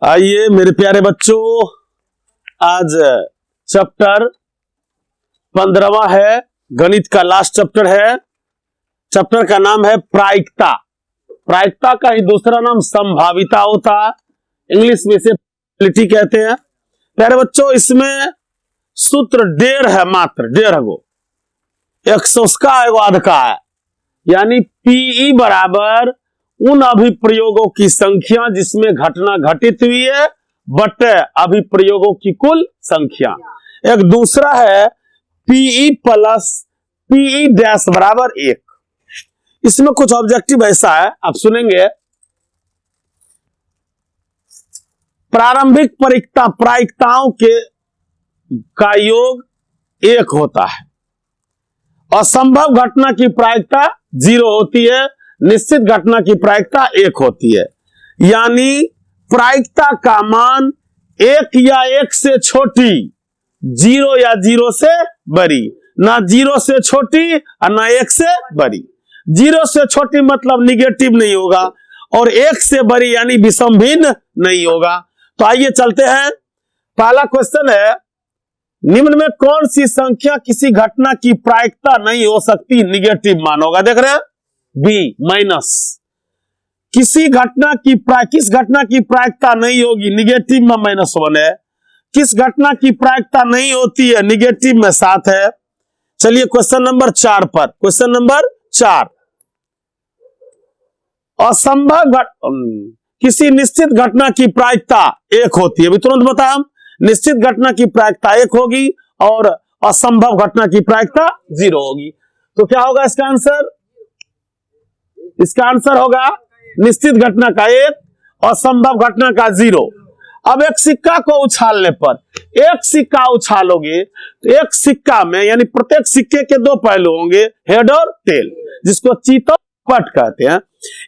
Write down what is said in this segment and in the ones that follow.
आइए मेरे प्यारे बच्चों, आज चैप्टर 15वां है, गणित का लास्ट चैप्टर है। चैप्टर का नाम है प्रायिकता। प्रायिकता का ही दूसरा नाम संभाविता होता है, इंग्लिश में इसे प्रोबेबिलिटी कहते हैं। प्यारे बच्चों, इसमें सूत्र 1.5 है, मात्र 1.5 गो। 100 का एवं का है, यानी पीई बराबर उन अभिप्रयोगों की संख्या जिसमें घटना घटित हुई है बटे अभिप्रयोगों की कुल संख्या। एक दूसरा है पीई प्लस पीई डैश बराबर 1। इसमें कुछ ऑब्जेक्टिव ऐसा है, आप सुनेंगे। प्रारंभिक प्रायिकताओं के का योग 1 होता है। असंभव घटना की प्रायिकता 0 होती है, निश्चित घटना की प्रायिकता 1 होती है। यानी प्रायिकता का मान 1 या 1 से छोटी, 0 या 0 से बड़ी, ना 0 से छोटी और ना 1 से बड़ी। 0 से छोटी मतलब निगेटिव नहीं होगा, और 1 से बड़ी यानी विषम भिन्न नहीं होगा। तो आइए चलते हैं। पहला क्वेश्चन है, निम्न में कौन सी संख्या किसी घटना की प्रायिकता नहीं हो सकती, निगेटिव मान होगा। देख रहे हैं, बी माइनस। किस घटना की प्रायिकता नहीं होगी, निगेटिव में -1 है। किस घटना की प्रायिकता नहीं होती है, निगेटिव में 7 है। चलिए क्वेश्चन नंबर 4 पर। क्वेश्चन नंबर 4, असंभव किसी निश्चित घटना की प्रायिकता 1 होती है। अभी तुरंत बताया हम, निश्चित घटना की प्रायिकता 1 होगी और असंभव घटना की प्रायिकता 0 होगी। तो क्या होगा इसका आंसर? इसका आंसर होगा निश्चित घटना का 1, असंभव घटना का 0। अब एक सिक्का को उछालने पर, एक सिक्का उछालोगे तो एक सिक्का में, यानी प्रत्येक सिक्के के 2 पहलू होंगे, हेड और टेल, जिसको चीत और पट कहते हैं।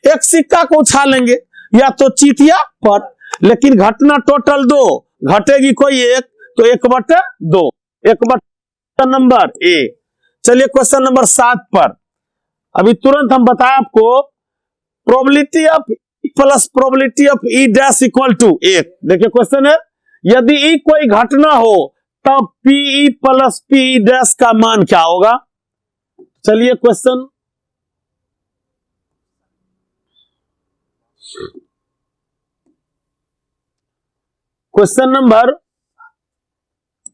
एक सिक्का को उछालेंगे या तो चीत या पट, लेकिन घटना टोटल 2, घटेगी कोई 1 तो 1/2, 1 नंबर ए। चलिए क्वेश्चन नंबर 7 पर। अभी तुरंत हम बताएं आपको, probability of plus probability of E dash equal to 1। देखिए क्वेश्चन है, यदि ई कोई घटना हो तब पीई प्लस पीई डैश का मान क्या होगा। चलिए क्वेश्चन नंबर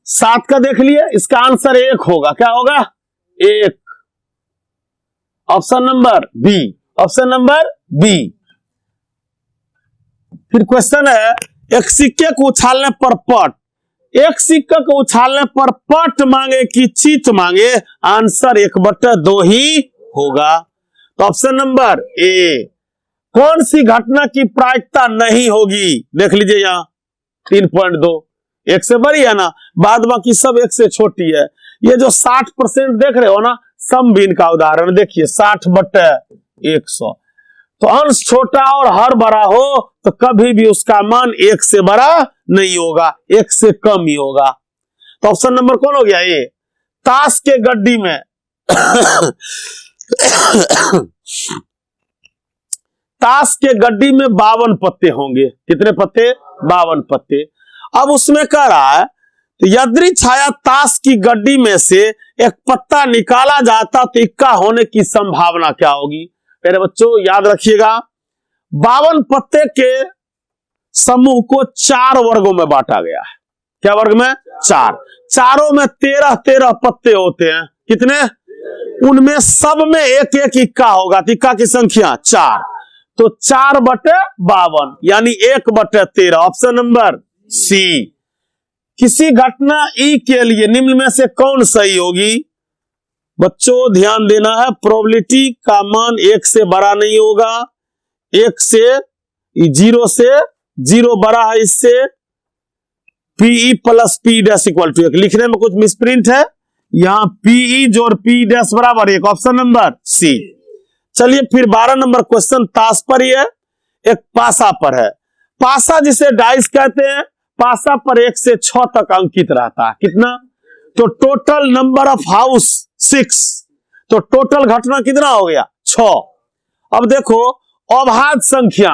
7 का देख लिए, इसका आंसर 1 होगा। क्या होगा? 1। Option number B, option number B. फिर क्वेश्चन है, एक सिक्के को उछालने पर पट, एक सिक्के को उछालने पर पट मांगे कि चीत मांगे, आंसर 1/2 ही होगा। तो ऑप्शन नंबर ए। कौन सी घटना की प्रायिकता नहीं होगी? देख लीजिए यहां 3.2, 1 से बड़ी है ना, बाद बाकी सब 1 से छोटी है। ये जो 60% देख रहे हो ना, समभिन्न का उदाहरण देखिए, 60/100। तो अंश छोटा और हर बड़ा हो तो कभी भी उसका मान 1 से बड़ा नहीं होगा, 1 से कम ही होगा। तो ऑप्शन नंबर कौन हो गया? ये। ताश के गड्डी में ताश के गड्डी में 52 पत्ते होंगे। कितने पत्ते? 52 पत्ते। अब उसमें कह रहा है, तो यदि छाया ताश की गड्डी में से एक पत्ता निकाला जाता तो इक्का होने की संभावना क्या होगी? मेरे बच्चों याद रखिएगा, 52 पत्ते के समूह को 4 वर्गों में बांटा गया है। क्या वर्ग में? 4। चारों में 13-13 पत्ते होते हैं। कितने? उनमें सब में 1-1 इक्का होगा, तो इक्का की संख्या 4। तो 4/52 यानी 1/13। Option number C. किसी घटना ई के लिए निम्न में से कौन सही होगी? बच्चों ध्यान देना है, प्रोबेबिलिटी का मान 1 से बड़ा नहीं होगा, 1 से 0 से 0 बड़ा है, इससे PE plus P dash equal to 1। लिखने में कुछ मिसप्रिंट है, यहां पीई जोड़ पी डैश बराबर 1। Option number C. चलिए फिर 12 नंबर क्वेश्चन ताश पर ही है, एक पासा पर है। पासा जिसे डाइस कहते हैं, पासा पर 1 से 6 तक अंकित रहता है। कितना? तो टोटल नंबर ऑफ हाउस 6, तो टोटल घटना कितना हो गया? 6। अब देखो अभाज्य संख्या,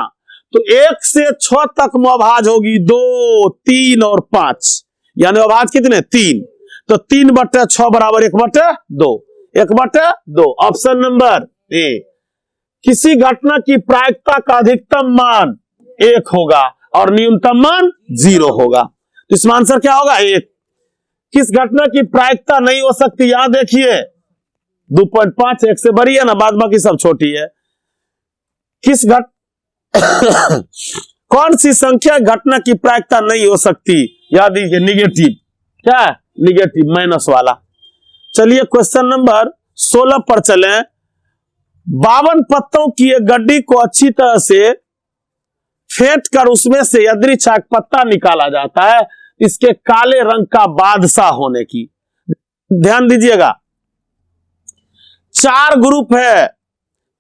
तो 1 से 6 तक में अभाज होगी 2, 3 और 5, यानी अभाज कितने 3। तो 3/6 बराबर 1/2, 1/2। Option number A. किसी घटना की प्रायिकता का अधिकतम मान 1 होगा और न्यूनतम मान 0 होगा, तो इसमें आंसर क्या होगा 1। किस घटना की प्रायिकता नहीं हो सकती, यहां देखिए 2.5 1 से बड़ी है ना, बाद बाकी सब छोटी है। किस कौन सी संख्या घटना की प्रायिकता नहीं हो सकती, याद दीजिए निगेटिव, क्या है निगेटिव माइनस वाला। चलिए क्वेश्चन नंबर 16 पर चलें। 52 पत्तों की एक गड्डी को अच्छी तरह से फेंट कर उसमें से यादृच्छिक पत्ता निकाला जाता है, इसके काले रंग का बादशाह होने की। ध्यान दीजिएगा, 4 ग्रुप है,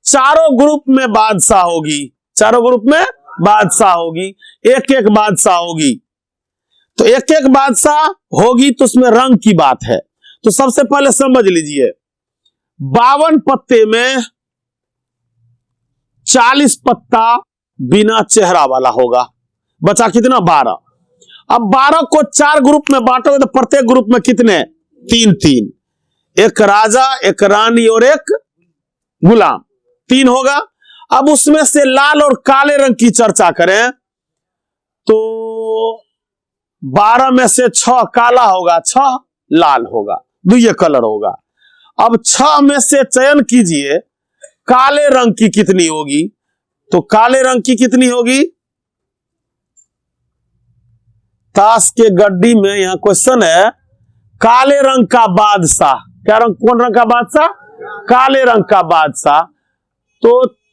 चारों ग्रुप में बादशाह होगी, चारों ग्रुप में बादशाह होगी, एक एक बादशाह होगी। तो एक एक बादशाह होगी तो उसमें रंग की बात है। तो सबसे पहले समझ लीजिए 52 पत्ते में 40 पत्ता बिना चेहरा वाला होगा, बचा कितना 12। अब 12 को 4 ग्रुप में बांटोगे तो प्रत्येक ग्रुप में कितने 3-3, एक राजा, एक रानी और एक गुलाम, 3 होगा। अब उसमें से लाल और काले रंग की चर्चा करें तो 12 में से 6 काला होगा, 6 लाल होगा, ये कलर होगा। अब 6 में से चयन कीजिए काले रंग की कितनी होगी, तो काले रंग की कितनी होगी, ताश के गड्डी में यहां क्वेश्चन है काले रंग का बादशाह, क्या रंग, कौन रंग का बादशाह, काले रंग का बादशाह। तो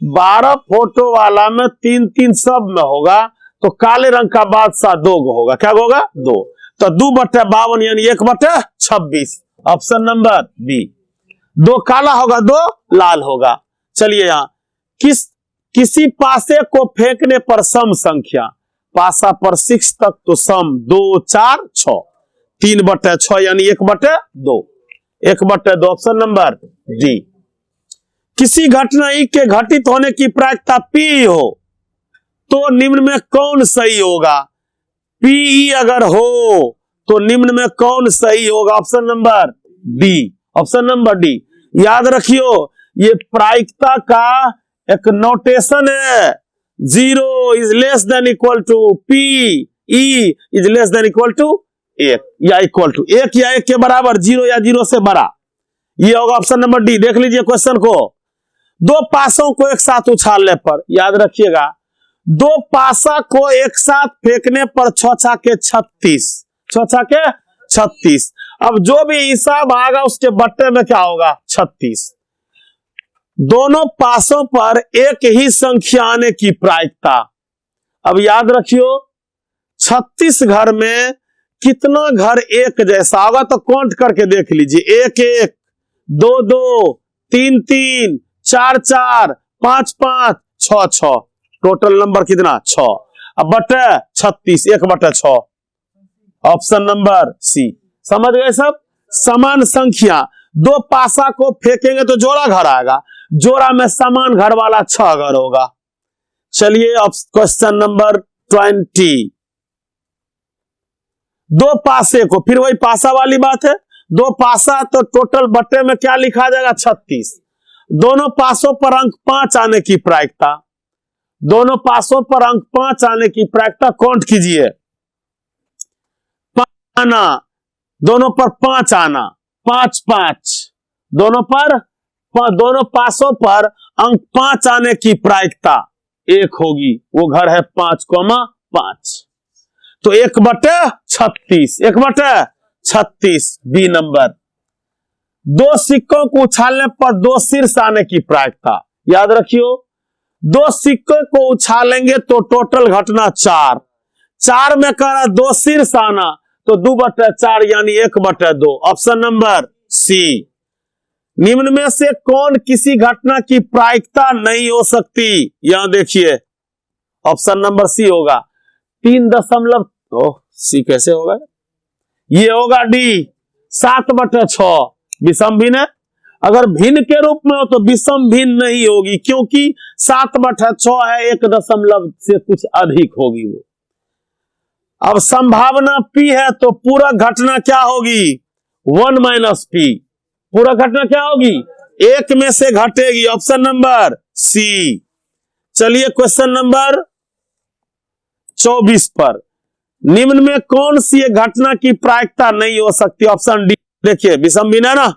12 फोटो वाला में 3-3 सब में होगा, तो काले रंग का बादशाह 2 होगा, क्या होगा 2। तो 2/52 यानी 1/26, ऑप्शन नंबर बी। 2 काला होगा 2 लाल होगा। चलिए यहां किसी पासे को फेंकने पर सम संख्या, पासा पर 6 तक तो सम 2 4 6, 3/6 यानी 1/2, 1/2, ऑप्शन नंबर डी। किसी घटना ई के घटित होने की प्रायिकता P हो तो निम्न में कौन सही होगा, PE अगर हो तो निम्न में कौन सही होगा, option number D, option number D. याद रखियो ये प्रायिकता का एक नोटेशन है, 0 is less than equal to P, E is less than equal to 1 या इक्वल टू 1 या 1 के बराबर, 0 या 0 से बड़ा, ये होगा ऑप्शन नंबर डी। देख लीजिए क्वेश्चन को, 2 पासों को एक साथ उछालने पर, याद रखिएगा 2 पासा को एक साथ फेंकने पर 6 छक्के 36, 6 छक्के 36। अब जो भी हिसाब आएगा उसके बट्टे में क्या होगा 36। दोनों पासों पर एक ही संख्या आने की प्रायिकता, अब याद रखियो 36 घर में कितना घर एक जैसा होगा, तो काउंट करके देख लीजिए, 1 1, 2 2, 3 3, 4 4, 5 5, 6 6, टोटल नंबर कितना 6। अब बटे 36, 1/6, ऑप्शन नंबर सी। समझ गए सब, समान संख्या 2 पासा को फेंकेंगे तो जोड़ा घर आएगा, जोड़ा में समान घर वाला 6 घर होगा। चलिए अब क्वेश्चन नंबर 20। 2 पासे को, फिर वही पासा वाली बात है, 2 पासा तो टोटल बट्टे में क्या लिखा जाएगा 36। दोनों पासों पर अंक 5 आने की प्रायिकता, दोनों पासों पर अंक 5 आने की प्रायिकता काउंट कीजिए, आना दोनों पर 5 आना, 5 5, दोनों पासों पर अंक 5 आने की प्रायिकता 1 होगी, वो घर है 5,5, तो 1/36, 1/36 बी नंबर। 2 सिक्कों को उछालने पर 2 शीर्ष आने की प्रायिकता, याद रखियो 2 सिक्कों को उछालेंगे तो टोटल घटना 4, 4 में करा 2 शीर्ष आना तो 2/4 यानी 1/2, ऑप्शन नंबर सी। निम्न में से कौन किसी घटना की प्रायिकता नहीं हो सकती, यहां देखिए ऑप्शन नंबर सी होगा 3 सी कैसे होगा, ये होगा डी 7/6 विषम भिन्न है। अगर भिन्न के रूप में हो तो विषम भिन्न नहीं होगी, क्योंकि 7/6 है, 1 से कुछ अधिक होगी वो। अब संभावना P है तो पूरक घटना क्या होगी? 1 - P। पूरक घटना क्या होगी? 1 में से घटेगी। Option number C. चलिए क्वेश्चन नंबर 24 पर, निम्न में कौन सी एक घटना की प्रायिकता नहीं हो सकती? Option D. देखिए विषम भिन्न है ना,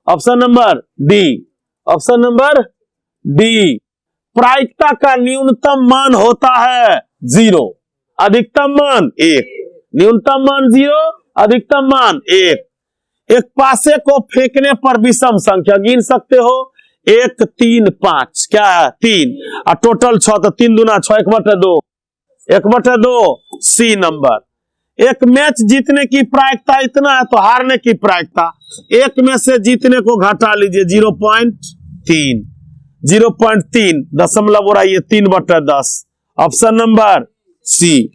option number D. Option number D. प्रायिकता का न्यूनतम मान होता है 0, अधिकतम मान 1। न्यूनतम मान 0, अधिकतम मान 1। एक पासे को फेंकने पर विषम संख्या गिन सकते हो, 1 3 5, क्या है 3, और टोटल 6, तो 3 दूना 6, 1/2, 1/2 सी नंबर। एक मैच जीतने की प्रायिकता इतना है तो हारने की प्रायिकता, 1 में से जीतने को घटा लीजिए 0.3, 0.3 दशमलव उड़ाइए 3/10। ऑप्शन नंबर सी।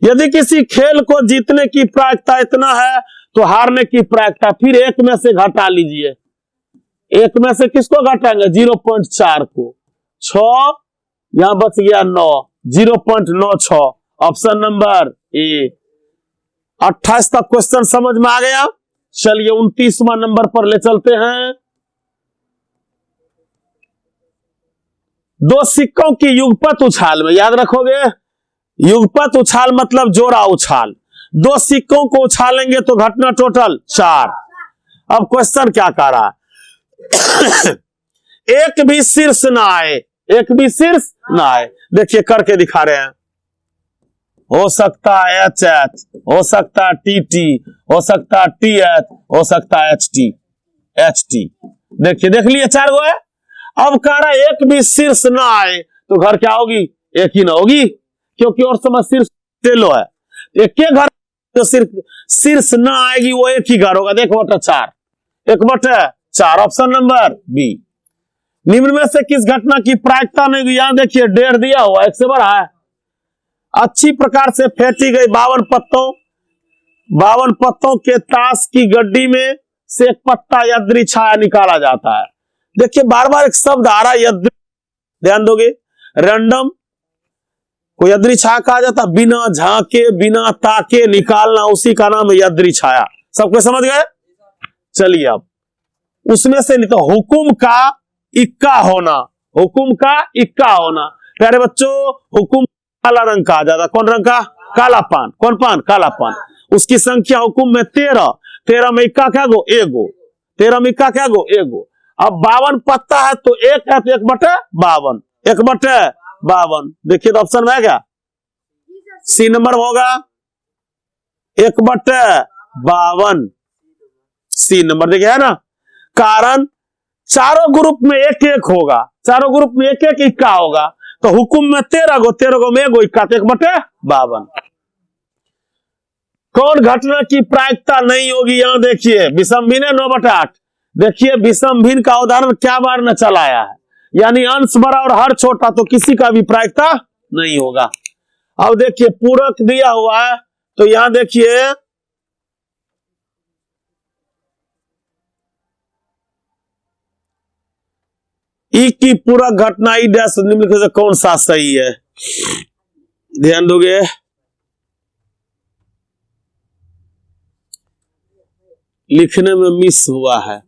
यदि किसी खेल को जीतने की प्रायिकता इतना है तो हारने की प्रायिकता, फिर 1 में से घटा लीजिए। 1 में से किसको घटाएंगे? 0.4 को। 6 यहां बच गया 9, 0.96। Option number A. 28 तक क्वेश्चन समझ में आ गया। चलिए 29वां नंबर पर ले चलते हैं। 2 सिक्कों की युगपत उछाल में, याद रखोगे, युगपत उछाल मतलब जोड़ा उछाल। 2 सिक्कों को उछालेंगे तो घटना टोटल 4। अब क्वेश्चन क्या कह रहा है? एक भी शीर्ष ना आए, एक भी शीर्ष ना आए। देखिए करके दिखा रहे हैं। हो सकता है HH, हो सकता है TT, हो सकता है TH, हो सकता है HT। देखिए देख लिए 4 गो है। अब कह रहा है एक भी शीर्ष ना आए तो घर क्या होगी? एक ही ना होगी, क्योंकि और समय शीर्ष टेलो है। एक के घर जो सिर्फ शीर्ष ना आएगी वो एक ही घर होगा। देखो 1/4, 1/4। Option number B. निम्न में से किस घटना की प्रायिकता नहीं हुई? यहां देखिए 1.5 दिया हुआ, 1 से बड़ा है। अच्छी प्रकार से फेंटी गई 52 पत्तों के ताश की गड्डी में से एक पत्ता यद्री छाया निकाला जाता है। देखिए बार बार एक शब्द आ रहा है यद्री, ध्यान दोगे। रैंडम को यद्री छाया कहा जाता, बिना झांके बिना ताके निकालना, उसी का नाम है यद्री छाया। सबको समझ गए? चलिए अब उसमें से नहीं तो हुकुम का इक्का होना, हुकुम का इक्का होना। प्यारे बच्चों, हुकुम काला रंग का आ जाता, कौन रंग का? काला पान। कौन पान? काला पान। उसकी संख्या हुकुम में 13, 13 में इक्का क्या गो? एगो। 13 में इक्का क्या गो? एगो। अब 52 पत्ता है तो 1 है तो 1/52, 1/52। देखिए तो ऑप्शन में है क्या? सी नंबर होगा 1/52, सी नंबर। देखिए है ना, कारण चारों ग्रुप में 1-1 होगा, चारों ग्रुप में 1-1 इक्का होगा, तो हुकुम में 13 गो, 13 गो में एगो इक्का, तो 1/52। कौन घटना की प्रायिकता नहीं होगी? यहां देखिए विषम भिन्न 9/8। देखिए विषम भिन्न का उदाहरण क्या बार न चलाया है, यानी अंश बड़ा और हर छोटा, तो किसी का भी प्रायिकता नहीं होगा। अब देखिए पूरक दिया हुआ है, तो यहां देखिए ई की पूरक घटना ई डैश निम्नलिखित से कौन सा सही है? ध्यान दोगे। लिखने में मिस हुआ है।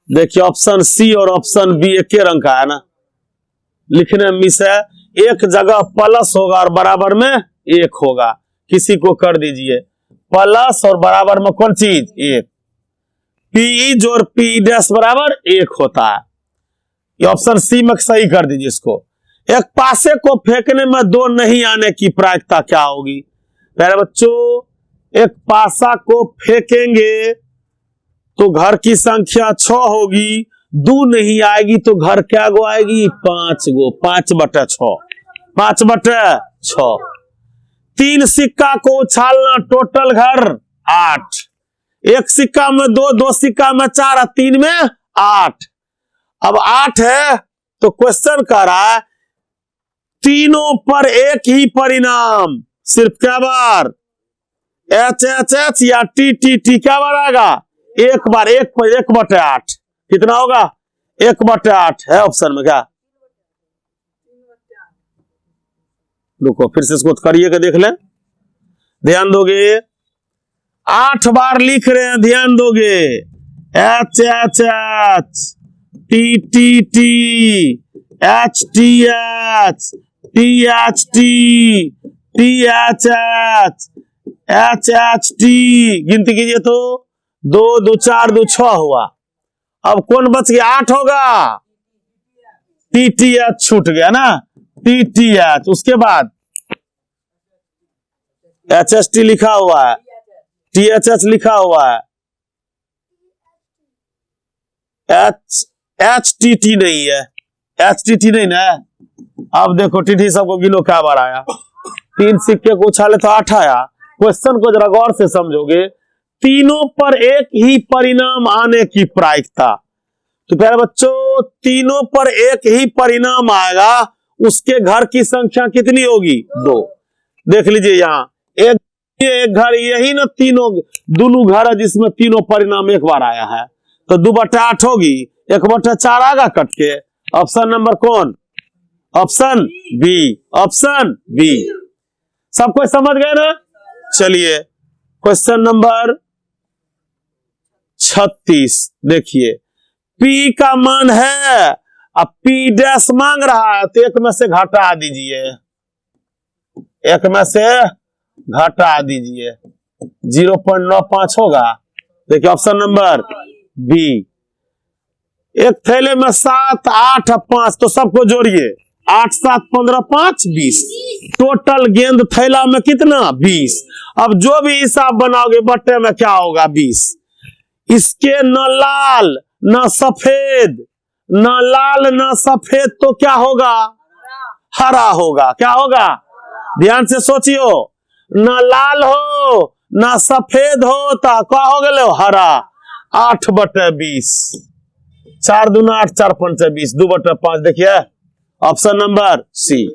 देखिए ऑप्शन सी और ऑप्शन बी एक के रंग का है ना, लिखने में मिस है। एक जगह प्लस होगा और बराबर में 1 होगा, किसी को कर दीजिए। प्लस और बराबर में कौन चीज? 1। पी जोड़ पी डैश बराबर 1 होता है। ये ऑप्शन सी में सही कर दीजिए इसको। एक पासे को फेंकने में 2 नहीं आने की प्रायिकता क्या होगी? प्यारे बच्चों, एक पासा को फेंकेंगे तो घर की संख्या 6 होगी, 2 नहीं आएगी तो घर क्या गो आएगी? 5 गो। 5/6, 5/6। 3 सिक्का को उछालना, टोटल घर 8। 1 सिक्का में 2, 2 सिक्का में 4, 3 में 8। अब 8 है तो क्वेश्चन कर रहा है तीनों पर एक ही परिणाम, सिर्फ क्या बार? HHH या TTT क्या बार आएगा? एक बार। 1/8। कितना होगा? 1/8 है ऑप्शन में क्या? रुको फिर से इसको करिए के देख ले, ध्यान दोगे। 8 बार लिख रहे हैं, ध्यान दोगे। H H H, T T T, H T H, T H T, T H H, H H T. गिनती कीजिए तो 2 2 4 2 6 हुआ। अब कौन बच गया? 8 होगा। टी टी एच छूट गया ना, टी टी एच। उसके बाद एच एच टी लिखा हुआ है, टी एच एच लिखा हुआ है, एच एच टी टी नहीं है, एच टी टी नहीं ना। अब देखो टी टी सबको गिनो क्या बार आया? 3 सिक्के को उछाले तो 8 आया। क्वेश्चन को जरा गौर से समझोगे, तीनों पर एक ही परिणाम आने की प्रायिकता। तो प्यारे बच्चों, तीनों पर एक ही परिणाम आएगा, उसके घर की संख्या कितनी होगी? 2। देख लीजिए यहाँ एक घर, यही ना तीनों दोनों घर है जिसमें तीनों परिणाम एक बार आया है, तो 2/8 होगी। 1/4 आगा कट के। ऑप्शन नंबर कौन? Option B, option B. सब कोई समझ गए ना? चलिए क्वेश्चन नंबर 36 देखिए। P का मान है, अब P' मांग रहा है, तो एक में से घटा दीजिए, एक में से घटा दीजिए, 0.95 होगा। देखिए ऑप्शन नंबर बी। एक थैले में 7 8 5, तो सबको जोड़िए, 8 7 15 5 20। टोटल गेंद थैला में कितना? 20। अब जो भी हिसाब बनाओगे बट्टे में क्या होगा? 20। इसके न लाल न सफेद, न लाल न सफेद, तो क्या होगा? हरा होगा। क्या होगा? ध्यान से सोचियो, न लाल हो न सफेद हो तो क्या हो गए? हरा। 8/20, 4 दूना 8, 4 5 20, 2/5। देखिए ऑप्शन नंबर सी।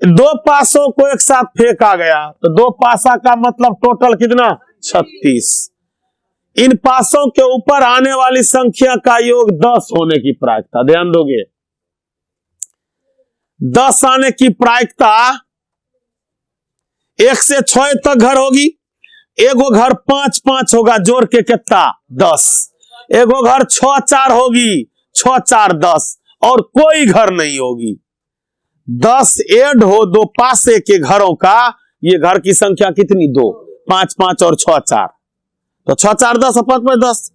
2 पासों को एक साथ फेंका गया, तो 2 पासा का मतलब टोटल कितना? 36। इन पासों के ऊपर आने वाली संख्या का योग 10 होने की प्रायिकता। ध्यान दोगे, 10 आने की प्रायिकता 1 से 6 तक घर होगी। एगो घर 5 5 होगा, जोड़ के कितना? 10। एगो घर 6 4 होगी, 6 4 10, और कोई घर नहीं होगी। 10 ऐड हो 2 पासे के घरों का, ये घर की संख्या कितनी? 2। 5 5 और 6 4, तो 6 4 10 और 5 5 10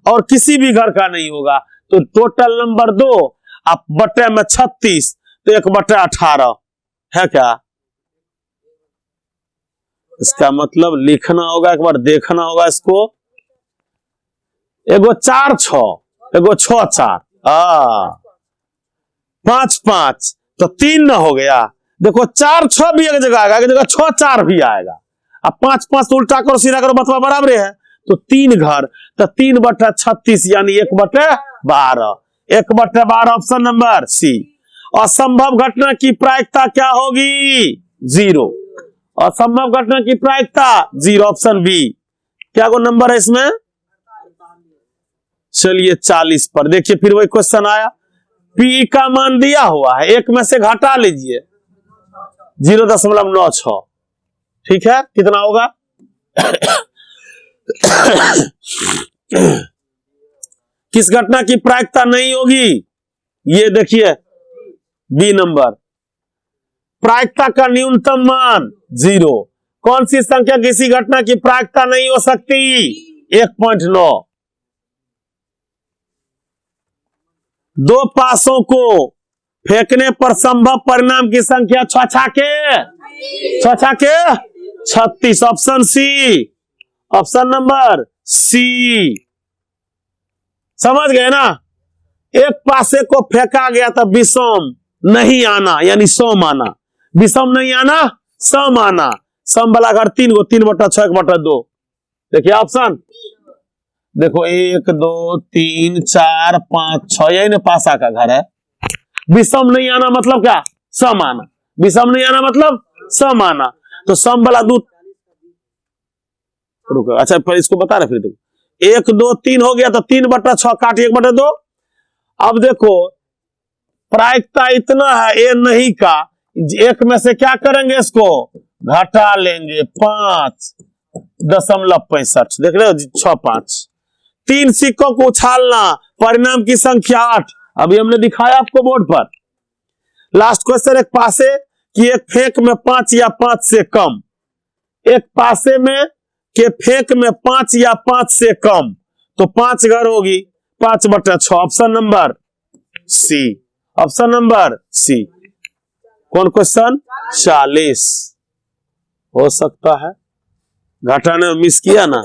और किसी भी घर का नहीं होगा। तो टोटल नंबर 2 आप बटे में 36, तो 1/18 है क्या? इसका मतलब लिखना होगा, एक बार देखना होगा इसको। एगो 4 6, एगो 6 4, 5 5, तो 3 न हो गया। देखो 4 6 भी एक जगह आएगा, एक जगह 6 4 भी आएगा। अब 5 5 उल्टा करो सीधा करो, बतवा बराबर है, तो 3 घर, तो 3/36 यानी 1/12। 1/12 ऑप्शन नंबर सी। असंभव घटना की प्रायिकता क्या होगी? 0। असंभव घटना की प्रायिकता 0, ऑप्शन बी। क्या को नंबर है इसमें? चलिए 40 पर देखिए, फिर वही क्वेश्चन आया। P का मान दिया हुआ है, एक में से घटा लीजिए, 0.96। ठीक है, कितना होगा? किस घटना की प्रायिकता नहीं होगी? ये देखिए बी नंबर। प्रायिकता का न्यूनतम मान 0। कौन सी संख्या किसी घटना की प्रायिकता नहीं हो सकती? 1.9। 2 पासों को फेंकने पर संभव परिणाम की संख्या 6 के 36, option C, option number C. समझ गए ना? एक पासे को फेंका गया तो विषम नहीं आना, यानी सम आना। विषम नहीं आना, सम आना। सम वाला घर 3 गो, 3/6 1/2। देखिए ऑप्शन, देखो 1 2 3 4 5 6, यही ना पासा का घर है। विषम नहीं आना मतलब क्या? सम आना। विषम नहीं आना मतलब सम आना। तो सम वाला दूध, रुको, अच्छा पर इसको बता रहे फिर देखो, 1 2 3 हो गया, तो 3/6 काट 1/2। अब देखो प्रायिकता इतना है ए नहीं का, एक में से क्या करेंगे, इसको घटा लेंगे 5.65। देख रहे हो 6 5। 3 सिक्कों को उछालना, परिणाम की संख्या 8। अभी हमने दिखाया आपको बोर्ड पर। लास्ट क्वेश्चन, एक पासे कि एक फेंक में 5 या 5 से कम, एक पासे में के फेंक में 5 या 5 से कम, तो 5 घर होगी 5/6। Option number C, option number C. कौन क्वेश्चन? 40 हो सकता है, घटाने में मिस किया ना,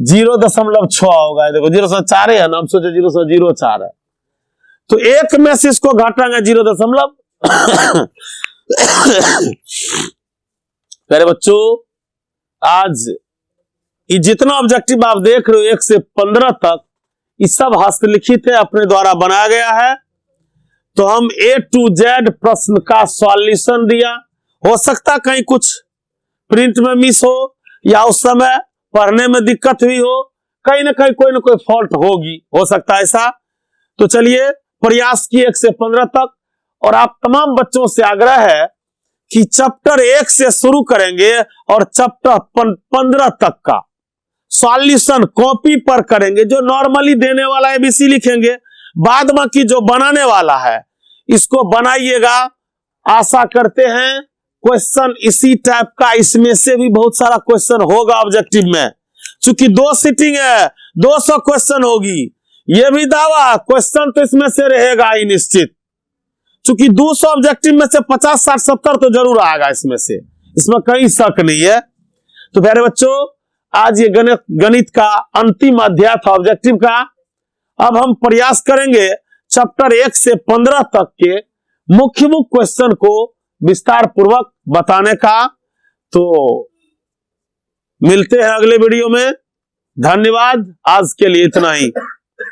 0.6 होगा। देखो 0.4 है ना, हम सोचे 0.04 है, तो एक में से इसको घटाएंगे 0. प्यारे बच्चों, आज ये जितना ऑब्जेक्टिव आप देख रहे हो 1 से 15 तक, ये सब हस्तलिखित है, अपने द्वारा बनाया गया है। तो हम A to Z प्रश्न का सॉल्यूशन दिया। हो सकता कहीं कुछ प्रिंट में मिस हो, या उस समय पढ़ने में दिक्कत हुई हो, कहीं ना कहीं कोई ना कोई फॉल्ट होगी, हो सकता है ऐसा। तो चलिए प्रयास किए 1 से 15 तक, और आप तमाम बच्चों से आग्रह है कि चैप्टर 1 से शुरू करेंगे और चैप्टर 15 तक का सॉल्यूशन कॉपी पर करेंगे। जो नॉर्मली देने वाला एबीसी लिखेंगे, बाद में की जो बनाने वाला है इसको बनाइएगा। आशा करते हैं क्वेश्चन इसी टाइप का, इसमें से भी बहुत सारा क्वेश्चन होगा ऑब्जेक्टिव में। चूंकि 2 सीटिंग है, 200 क्वेश्चन होगी, यह भी दावा, क्वेश्चन तो इसमें से रहेगा ही निश्चित। चूंकि 200 ऑब्जेक्टिव में से 50 60 70 तो जरूर आएगा इसमें से, इसमें कहीं शक नहीं है। तो प्यारे बच्चों, आज ये गणित का अंतिम अध्याय था ऑब्जेक्टिव का। अब हम प्रयास करेंगे चैप्टर 1 से 15 तक के मुख्य क्वेश्चन को विस्तार पूर्वक बताने का। तो मिलते हैं अगले वीडियो में। धन्यवाद, आज के लिए इतना ही।